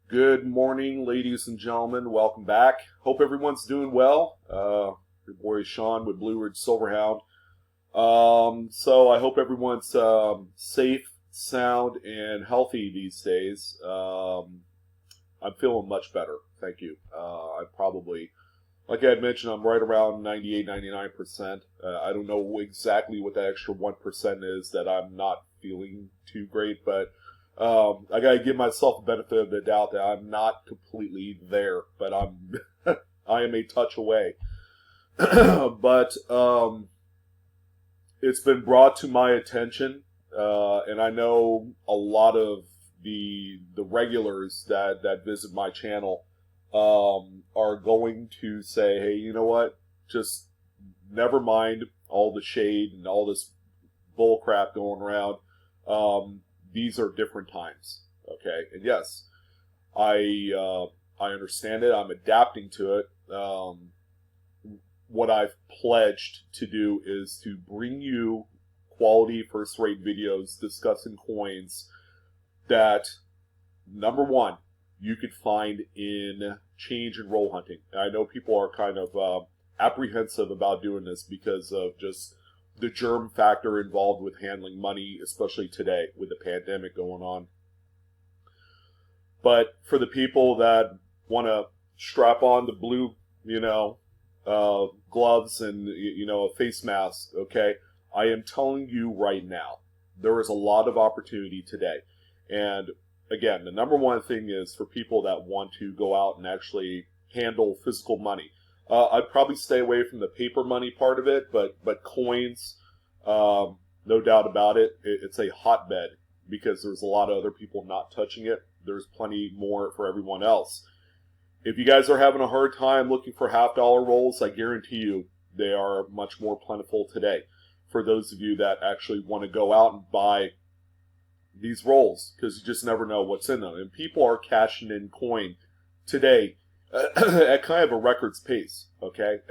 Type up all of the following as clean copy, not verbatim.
Good morning, ladies and gentlemen. Welcome back. Hope everyone's doing well. Your boy Sean with Blue Ridge Silverhound. So I hope everyone's safe, sound, and healthy these days. I'm feeling much better. Thank you. I probably, like I had mentioned, I'm right around 98, 99%. I don't know exactly what that extra 1% is that I'm not feeling too great, but I gotta give myself the benefit of the doubt that I'm not completely there, but I am a touch away. But it's been brought to my attention, and I know a lot of the regulars that visit my channel are going to say, hey, you know what? Just never mind all the shade and all this bull crap going around. These are different times, okay? And yes, I understand it. I'm adapting to it. What I've pledged to do is to bring you quality first-rate videos discussing coins that, number one, you could find in change and roll hunting. And I know people are kind of apprehensive about doing this because of just the germ factor involved with handling money, especially today with the pandemic going on. But for the people that want to strap on the blue, gloves and, a face mask, okay, I am telling you right now, there is a lot of opportunity today. And again, the number one thing is for people that want to go out and actually handle physical money. I'd probably stay away from the paper money part of it, but coins, no doubt about it, it's a hotbed because there's a lot of other people not touching it. There's plenty more for everyone else. If you guys are having a hard time looking for half-dollar rolls, I guarantee you they are much more plentiful today for those of you that actually want to go out and buy these rolls because you just never know what's in them. And people are cashing in coin today at kind of a record's pace, okay?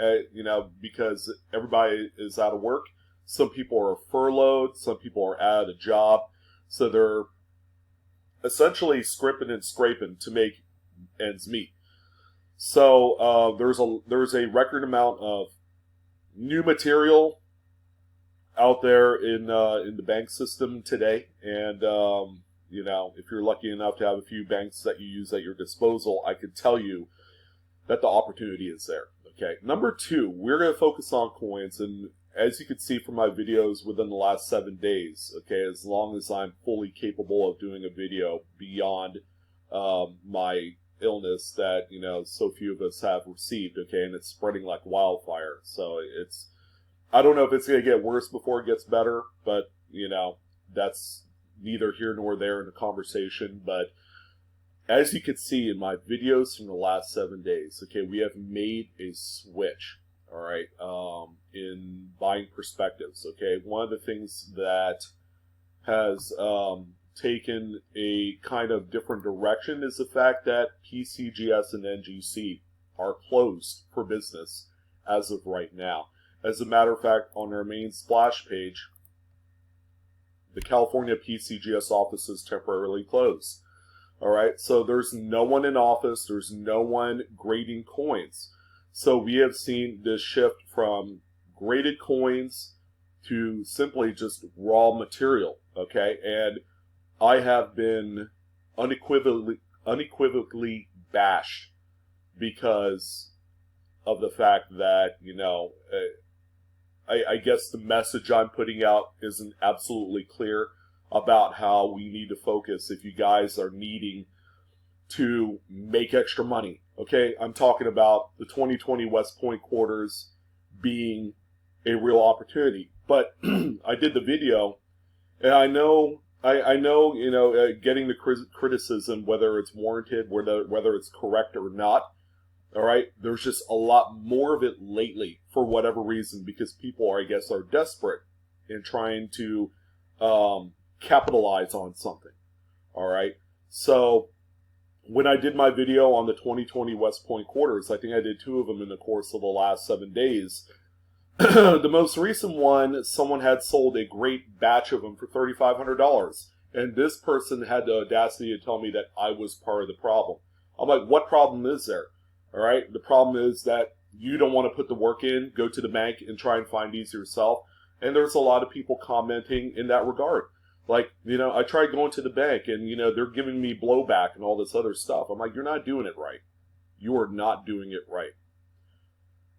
Because everybody is out of work. Some people are furloughed. Some people are out of a job. So they're essentially scrimping and scraping to make ends meet. So there's a record amount of new material out there in the bank system today. And, if you're lucky enough to have a few banks that you use at your disposal, I could tell you that the opportunity is there. Okay. Number two, we're going to focus on coins. And as you can see from my videos within the last 7 days, okay, as long as I'm fully capable of doing a video beyond my illness that, so few of us have received, okay, and it's spreading like wildfire. So I don't know if it's going to get worse before it gets better, but, that's neither here nor there in the conversation. But as you can see in my videos from the last 7 days, okay, we have made a switch, all right, in buying perspectives, okay. One of the things that has taken a kind of different direction is the fact that PCGS and NGC are closed for business as of right now. As a matter of fact, on our main splash page, the California PCGS office is temporarily closed. All right, so there's no one in office. There's no one grading coins. So we have seen this shift from graded coins to simply just raw material, okay? And I have been unequivocally bashed because of the fact that, I guess the message I'm putting out isn't absolutely clear about how we need to focus if you guys are needing to make extra money. Okay, I'm talking about the 2020 West Point quarters being a real opportunity. But I did the video, and I know, getting the criticism, whether it's warranted, whether it's correct or not. All right, there's just a lot more of it lately for whatever reason because people are desperate in trying to capitalize on something. All right, so when I did my video on the 2020 West Point quarters, I think I did 2 of them in the course of the last 7 days. The most recent one, someone had sold a great batch of them for $3,500. And this person had the audacity to tell me that I was part of the problem. I'm like, what problem is there? All right. The problem is that you don't want to put the work in, go to the bank and try and find these yourself. And there's a lot of people commenting in that regard. Like, I tried going to the bank and, they're giving me blowback and all this other stuff. I'm like, you're not doing it right. You are not doing it right.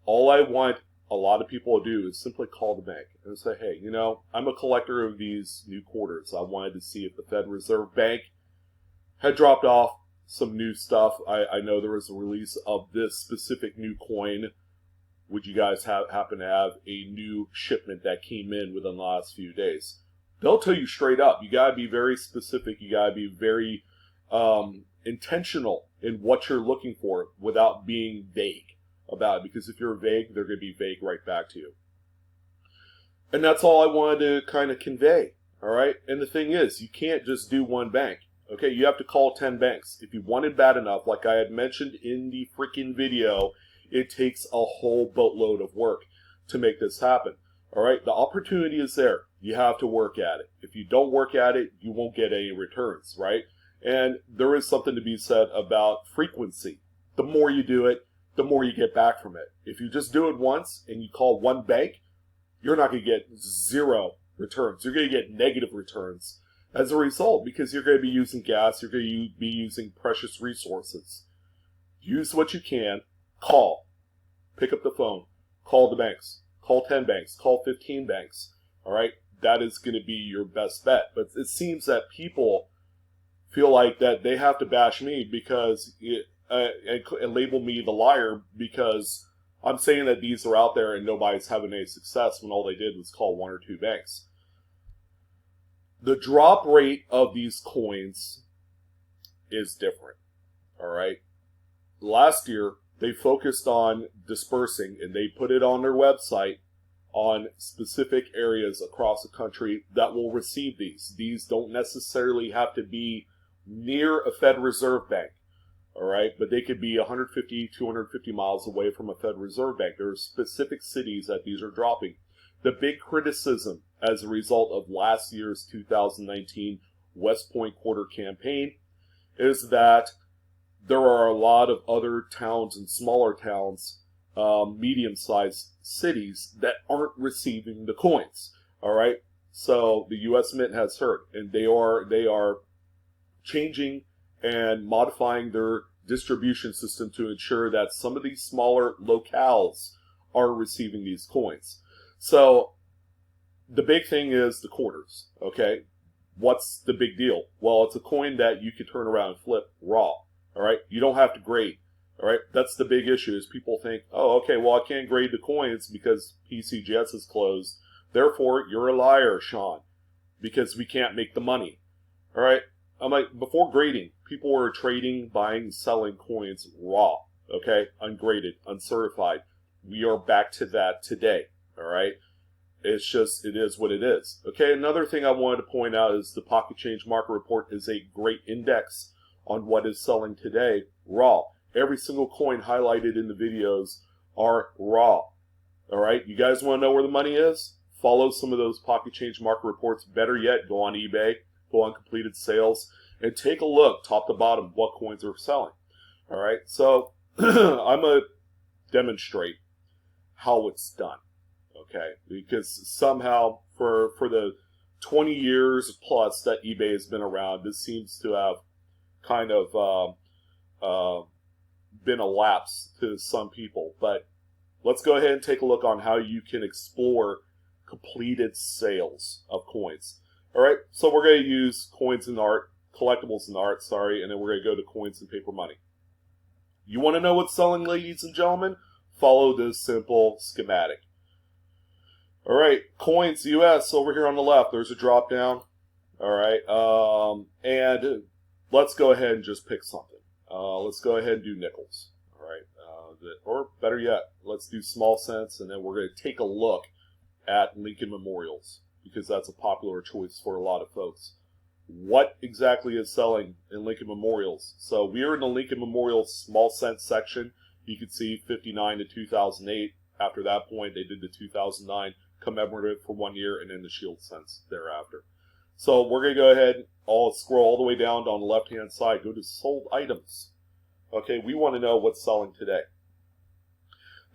All I want a lot of people to do is simply call the bank and say, hey, I'm a collector of these new quarters. I wanted to see if the Fed Reserve Bank had dropped off some new stuff. I know there was a release of this specific new coin. Would you guys happen to have a new shipment that came in within the last few days? They'll tell you straight up. You got to be very specific. You got to be very intentional in what you're looking for without being vague about it. Because if you're vague, they're going to be vague right back to you. And that's all I wanted to kind of convey. All right. And the thing is, you can't just do one bank. Okay. You have to call 10 banks. If you want it bad enough, like I had mentioned in the freaking video, it takes a whole boatload of work to make this happen. All right. The opportunity is there. You have to work at it. If you don't work at it, you won't get any returns, right? And there is something to be said about frequency. The more you do it, the more you get back from it. If you just do it once and you call one bank, you're not going to get 0 returns. You're going to get negative returns as a result, because you're going to be using gas. You're going to be using precious resources. Use what you can. Call. Pick up the phone. Call the banks. Call 10 banks. Call 15 banks. All right? That is going to be your best bet. But it seems that people feel like that they have to bash me because and label me the liar because I'm saying that these are out there and nobody's having any success when all they did was call 1 or 2 banks. The drop rate of these coins is different. All right? Last year, they focused on dispersing, and they put it on their website on specific areas across the country that will receive these. These don't necessarily have to be near a Fed Reserve Bank, all right? But they could be 150, 250 miles away from a Fed Reserve Bank. There are specific cities that these are dropping. The big criticism as a result of last year's 2019 West Point Quarter campaign is that there are a lot of other towns and smaller towns, medium-sized cities that aren't receiving the coins. All right, so the U.S. Mint has heard, and they are changing and modifying their distribution system to ensure that some of these smaller locales are receiving these coins. So the big thing is the quarters. Okay, what's the big deal? Well, it's a coin that you can turn around and flip raw. All right, you don't have to grade. All right, that's the big issue is people think, oh, okay, well, I can't grade the coins because PCGS is closed. Therefore, you're a liar, Sean, because we can't make the money. All right, I'm like, before grading, people were trading, buying, selling coins raw, okay, ungraded, uncertified. We are back to that today. All right, it's just, it is what it is. Okay, another thing I wanted to point out is the Pocket Change Market Report is a great index on what is selling today raw. Every single coin highlighted in the videos are raw. All right, you guys want to know where the money is? Follow some of those Pocket Change Market Reports. Better yet, go on eBay, go on completed sales, and take a look top to bottom what coins are selling. All right, so I'm going to demonstrate how it's done. Okay, because somehow for the 20 years plus that eBay has been around, this seems to have kind of been a lapse to some people. But let's go ahead and take a look on how you can explore completed sales of coins. All right, so we're going to use coins and art, collectibles and art, sorry, and then we're going to go to coins and paper money. You want to know what's selling, ladies and gentlemen? Follow this simple schematic. All right, coins US over here on the left. There's a drop down. All right, and let's go ahead and just pick something. Let's go ahead and do nickels. All right, or better yet, let's do small cents, and then we're going to take a look at Lincoln Memorials because that's a popular choice for a lot of folks. What exactly is selling in Lincoln Memorials? So we are in the Lincoln Memorials small cents section. You can see 59 to 2008. After that point, they did the 2009 commemorative for 1 year, and then the shield cents thereafter. So we're going to go ahead and scroll all the way down on the left-hand side. Go to sold items. Okay, we want to know what's selling today.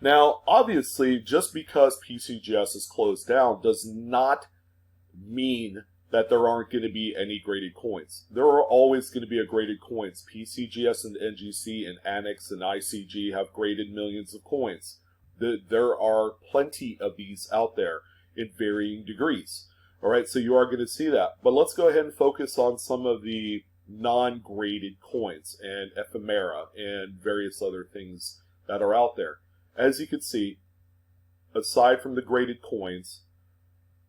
Now, obviously, just because PCGS is closed down does not mean that there aren't going to be any graded coins. There are always going to be a graded coins. PCGS and NGC and Annex and ICG have graded millions of coins. There are plenty of these out there in varying degrees. All right, so you are going to see that. But let's go ahead and focus on some of the non-graded coins and ephemera and various other things that are out there. As you can see, aside from the graded coins,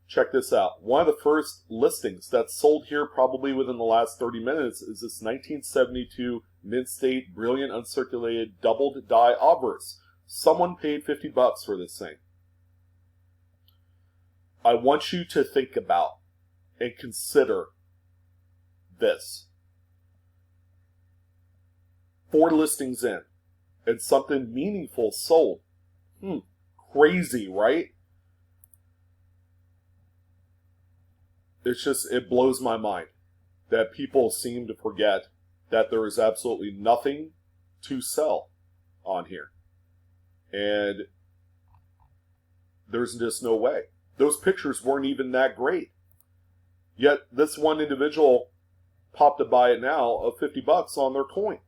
check this out. One of the first listings that's sold here probably within the last 30 minutes is this 1972 Mint State Brilliant Uncirculated Doubled Die Obverse. Someone paid $50 for this thing. I want you to think about and consider this. 4 listings in, and something meaningful sold. Crazy, right? It blows my mind that people seem to forget that there is absolutely nothing to sell on here. And there's just no way. Those pictures weren't even that great. Yet this one individual popped to buy it now of $50 on their coin.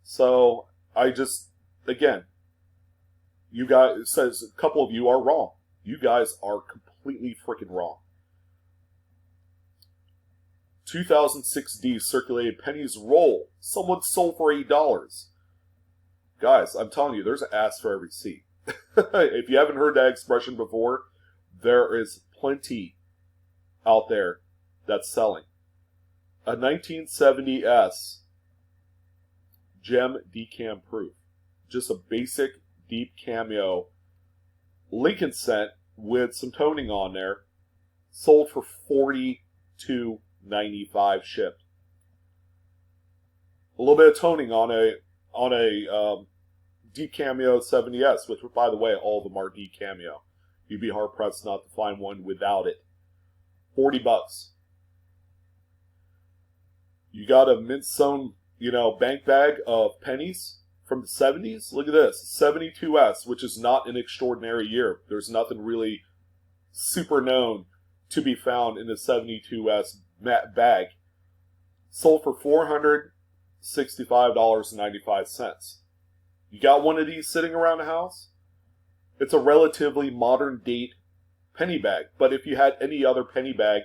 So again, you guys, it says a couple of you are wrong. You guys are completely freaking wrong. 2006D circulated pennies roll. Someone sold for $8. Guys, I'm telling you, there's an ass for every seat. If you haven't heard that expression before, there is plenty out there that's selling. A 1970S gem decam proof. Just a basic deep cameo Lincoln cent with some toning on there. Sold for $42.95 shipped. A little bit of toning on a deep cameo 70S, which, by the way, all of them are deep cameo. You'd be hard pressed not to find one without it. $40. You got a mint sewn, bank bag of pennies from the 70s. Look at this, 72S, which is not an extraordinary year. There's nothing really super known to be found in the 72S bag. Sold for $465.95. You got one of these sitting around the house? It's a relatively modern date penny bag. But if you had any other penny bag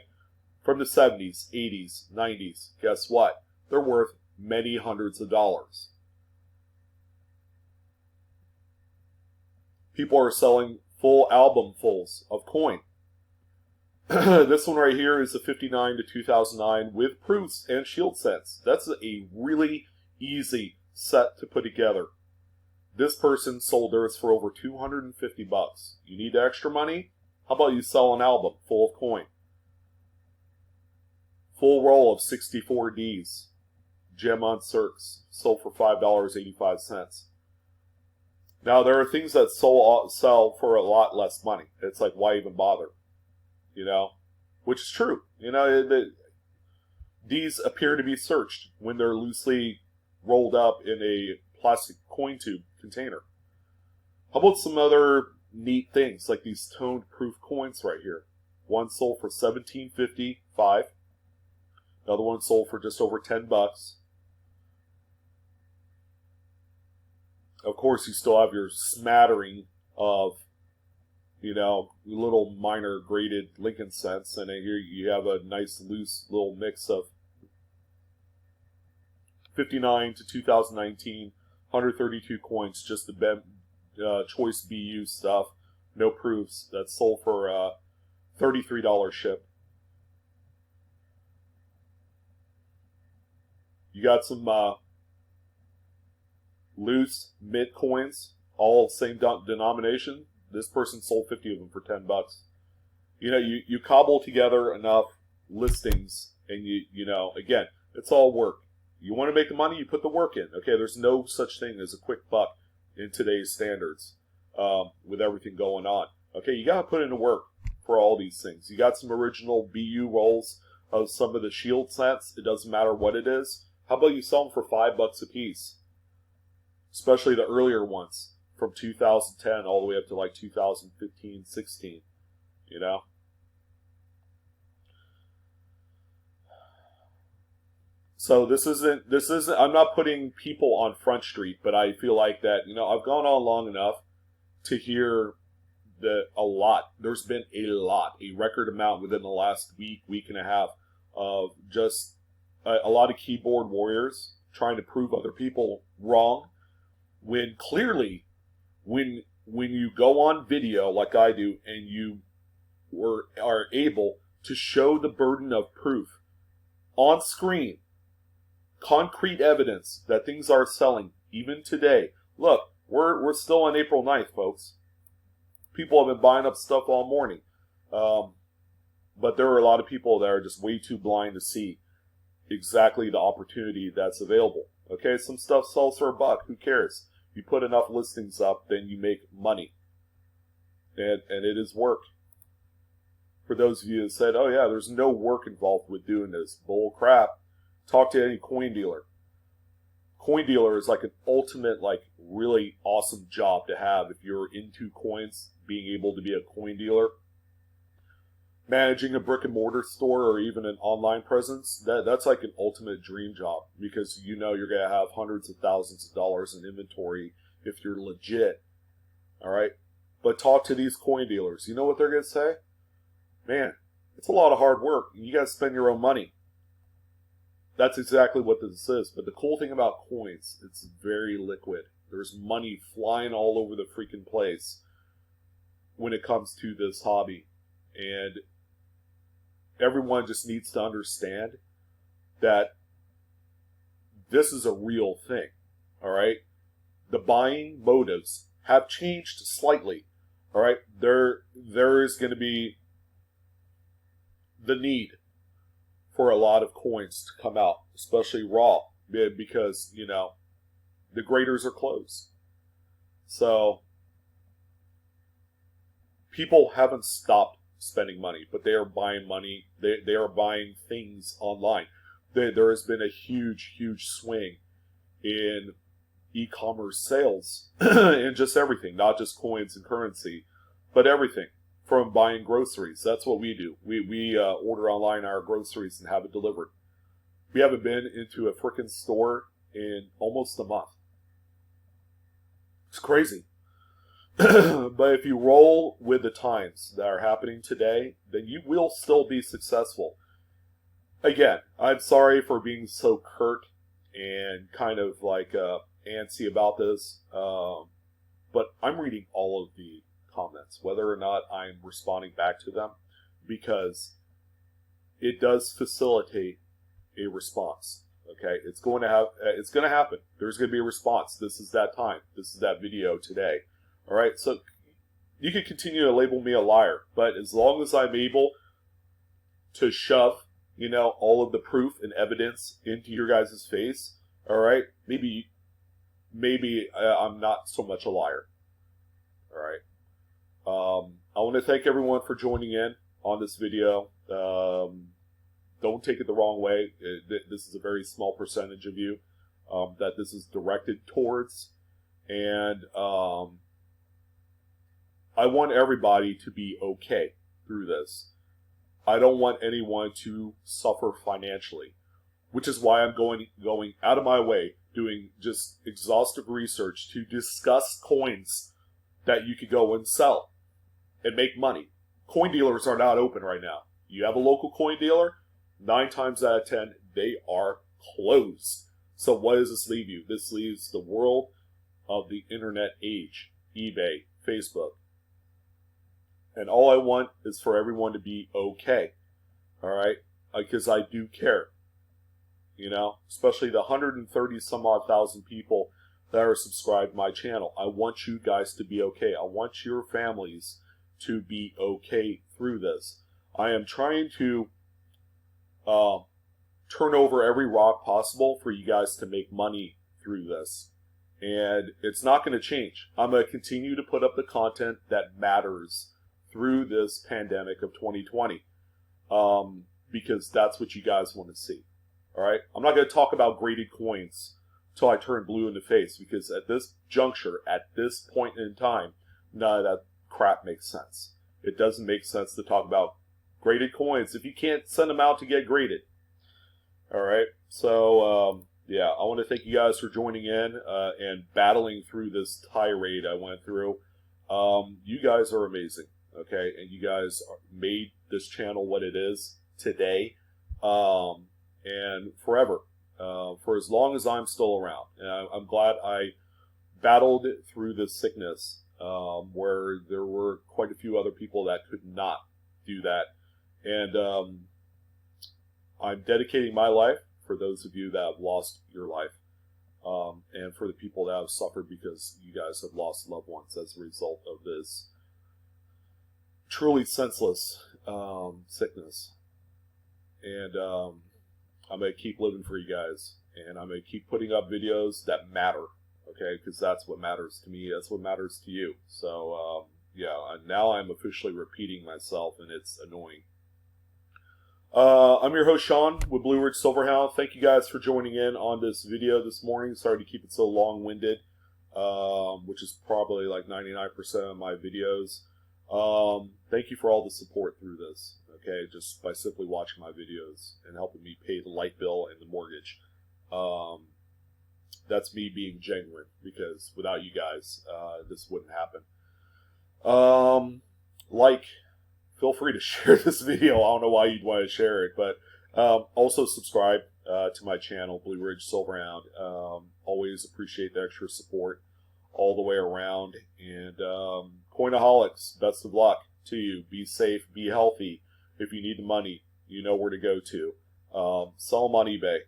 from the 70s, 80s, 90s, guess what? They're worth many hundreds of dollars. People are selling full albumfuls of coin. This one right here is a 59 to 2009 with proofs and shield sets. That's a really easy set to put together. This person sold theirs for over $250. You need extra money? How about you sell an album full of coin? Full roll of 64 Ds. Gem on Circs. Sold for $5.85. Now, there are things that sell for a lot less money. It's like, why even bother? Which is true. These appear to be searched when they're loosely rolled up in a plastic coin tube container. How about some other neat things like these toned proof coins right here? One sold for $17.55. Another one sold for just over $10. Of course, you still have your smattering of, little minor graded Lincoln cents, and here you have a nice loose little mix of 59 to 2019, 132 coins, just the choice BU stuff, no proofs. That's sold for $33 ship. You got some loose mint coins, all same denomination. This person sold 50 of them for $10. You cobble together enough listings, and again, it's all work. You want to make the money, you put the work in. Okay, there's no such thing as a quick buck in today's standards with everything going on. Okay, you got to put in the work for all these things. You got some original BU rolls of some of the shield sets. It doesn't matter what it is. How about you sell them for $5 a piece? especially the earlier ones from 2010 all the way up to like 2015, 16, you know? So this isn't, I'm not putting people on Front Street, but I feel like that, I've gone on long enough to hear there's been a record amount within the last week and a half of just a lot of keyboard warriors trying to prove other people wrong, when clearly, when you go on video like I do and you are able to show the burden of proof on screen, concrete evidence that things are selling even today. Look, we're still on April 9th, folks. People have been buying up stuff all morning. But there are a lot of people that are just way too blind to see exactly the opportunity that's available. Okay, some stuff sells for $1. Who cares? You put enough listings up, then you make money. And it is work. For those of you that said, oh yeah, there's no work involved with doing this. Bull crap. Talk to any coin dealer. Coin dealer is like an ultimate, like, really awesome job to have if you're into coins, being able to be a coin dealer. Managing a brick and mortar store or even an online presence, that's like an ultimate dream job, because you're going to have hundreds of thousands of dollars in inventory if you're legit. All right? But talk to these coin dealers. You know what they're going to say? Man, it's a lot of hard work. You got to spend your own money. That's exactly what this is. But the cool thing about coins, it's very liquid. There's money flying all over the freaking place when it comes to this hobby. And everyone just needs to understand that this is a real thing. All right? The buying motives have changed slightly. All right? There is going to be the need for a lot of coins to come out, especially raw, because, the graders are closed. So people haven't stopped spending money, but they are buying money. They are buying things online. There has been a huge swing in e-commerce sales in just everything, not just coins and currency, but everything. From buying groceries. That's what we do. We order online our groceries and have it delivered. We haven't been into a frickin' store in almost a month. It's crazy. But if you roll with the times that are happening today, then you will still be successful. Again, I'm sorry for being so curt and kind of like antsy about this, but I'm reading all of the comments, whether or not I'm responding back to them, because it does facilitate a response. Okay, it's going to happen. There's going to be a response. This is that time. This is that video today. All right, so you can continue to label me a liar, but as long as I'm able to shove, all of the proof and evidence into your guys' face, all right, maybe I'm not so much a liar. All right. I want to thank everyone for joining in on this video. Don't take it the wrong way. This is a very small percentage of you that this is directed towards. And I want everybody to be okay through this. I don't want anyone to suffer financially, which is why I'm going out of my way, doing just exhaustive research to discuss coins that you could go and sell and make money. Coin dealers are not open right now. You have a local coin dealer, 9 times out of 10, they are closed. So what does this leave you? This leaves the world of the internet age, eBay, Facebook. And all I want is for everyone to be okay. All right? Because I do care. Especially the 130 some odd thousand people that are subscribed to my channel. I want you guys to be okay. I want your families to be okay through this. I am trying to turn over every rock possible for you guys to make money through this. And it's not going to change. I'm going to continue to put up the content that matters through this pandemic of 2020. Because that's what you guys want to see. All right? I'm not going to talk about graded coins, till I turn blue in the face, because at this juncture, at this point in time, none of that crap makes sense. It doesn't make sense to talk about graded coins if you can't send them out to get graded. All right, so yeah, I want to thank you guys for joining in and battling through this tirade I went through. You guys are amazing, okay, and you guys made this channel what it is today, and forever, for as long as I'm still around. And I'm glad I battled through this sickness, where there were quite a few other people that could not do that. And I'm dedicating my life for those of you that have lost your life, and for the people that have suffered because you guys have lost loved ones as a result of this truly senseless sickness. And I'm going to keep living for you guys, and I'm going to keep putting up videos that matter, okay, because that's what matters to me, that's what matters to you. So yeah, now I'm officially repeating myself, and it's annoying. I'm your host, Sean, with Blue Ridge Silverhound. Thank you guys for joining in on this video this morning. Sorry to keep it so long-winded, which is probably like 99% of my videos. Thank you for all the support through this, okay, just by simply watching my videos and helping me pay the light bill and the mortgage. That's me being genuine, because without you guys, this wouldn't happen. Feel free to share this video. I don't know why you'd want to share it, but also subscribe to my channel, Blue Ridge Silverhound. Always appreciate the extra support all the way around. And Coinaholics, best of luck to you. Be safe, be healthy. If you need the money, you know where to go to. Sell them on eBay.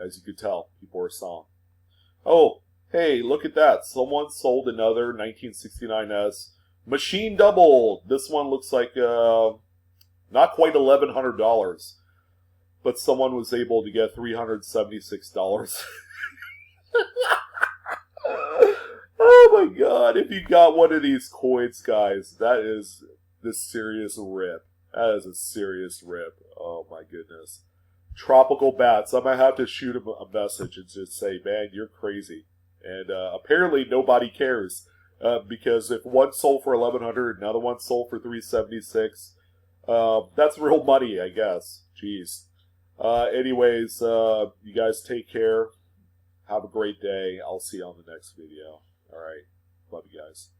As you can tell, people are selling. Oh, hey, look at that. Someone sold another 1969S. Machine double. This one looks like not quite $1,100, but someone was able to get $376. Oh my God! If you got one of these coins, guys, that is the serious rip. That is a serious rip. Oh my goodness! Tropical bats. I might have to shoot him a message and just say, "Man, you're crazy." And apparently nobody cares. Because if one sold for $1,100, another one sold for $376, that's real money, I guess. Jeez. Anyways, you guys take care. Have a great day. I'll see you on the next video. All right. Love you guys.